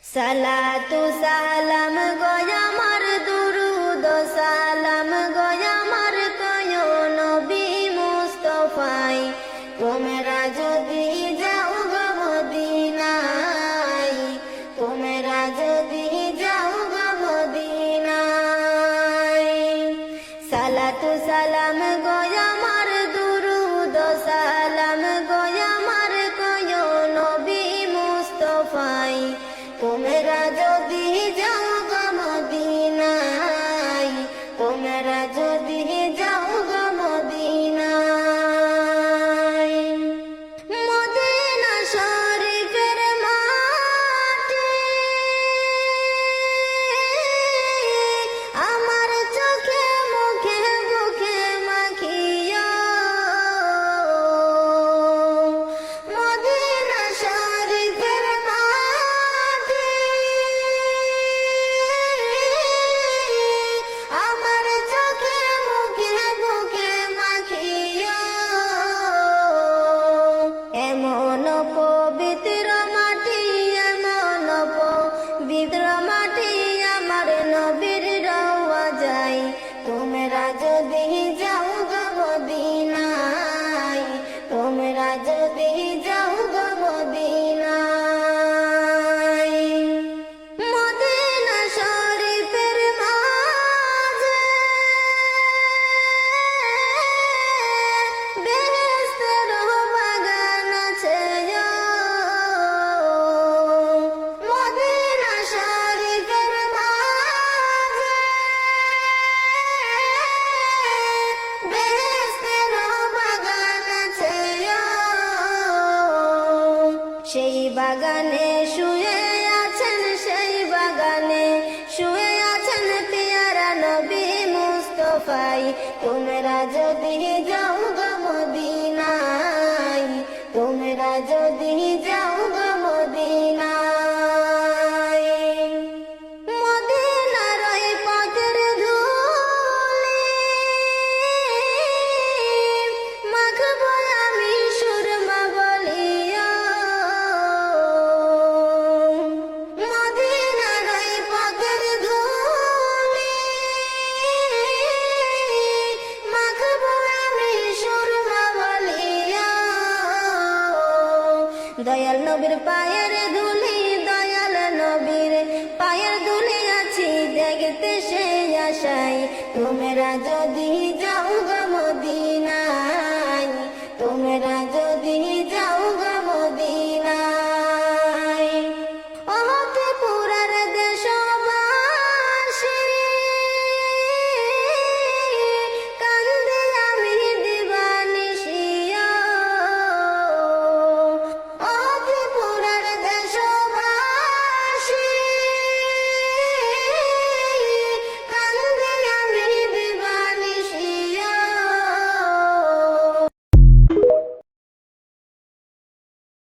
সালাতু সালাম গয়ামার দুরুদ সালাম গয়ামার কয় নবী মুস্তাফায় তোমরা যদি যাও গো মদিনায় তোমরা যদি যাও গো মদিনায় সালাতু সালাম গয়ামার দুরুদ সালাম গয়ামার কয় নবী মুস্তাফায় তোমরা যদি যাও গো মদিনায় তোমরা যদি যাও গো মদিনায় মদিনা শরীফের মাটি আমার চোখে মুখে বুকে মাখিও মদিনা শরীফের মাটি আমার চোখে মুখে বুকে মাখিও এমন পবিত্র মাটি এমন পবিত্র মাটি আমার নবীর রওয়া যায় তোমরা যদি যাও গো মদিনায় তোমরা যদি যাও গো মদিনায় মদিনা শরীফের মাঝে বেহেশতের বাগান আছে মদিনা শরীফের মাঝে বেহেশতের বাগান আছে সেই বাগানে শুয়ে আছেন সেই বাগানে শুয়ে আছেন পিয়ারা নবী মুস্তাফায় তোমরা যদি যাও গো মদিনায় তোমরা যদি যাও গো মদিনায় মদিনার ওই পথের ধুলি মাখবো আমি সুরমা বলিয়া মদিনার ওই পথের ধুলি মাখবো আমি সুরমা বলিয়া দয়াল নবীর পায়ের ধুলি দয়াল নবীর পায়ের ধুলি আছি দেখতে সেই আশায় তোমরা যদি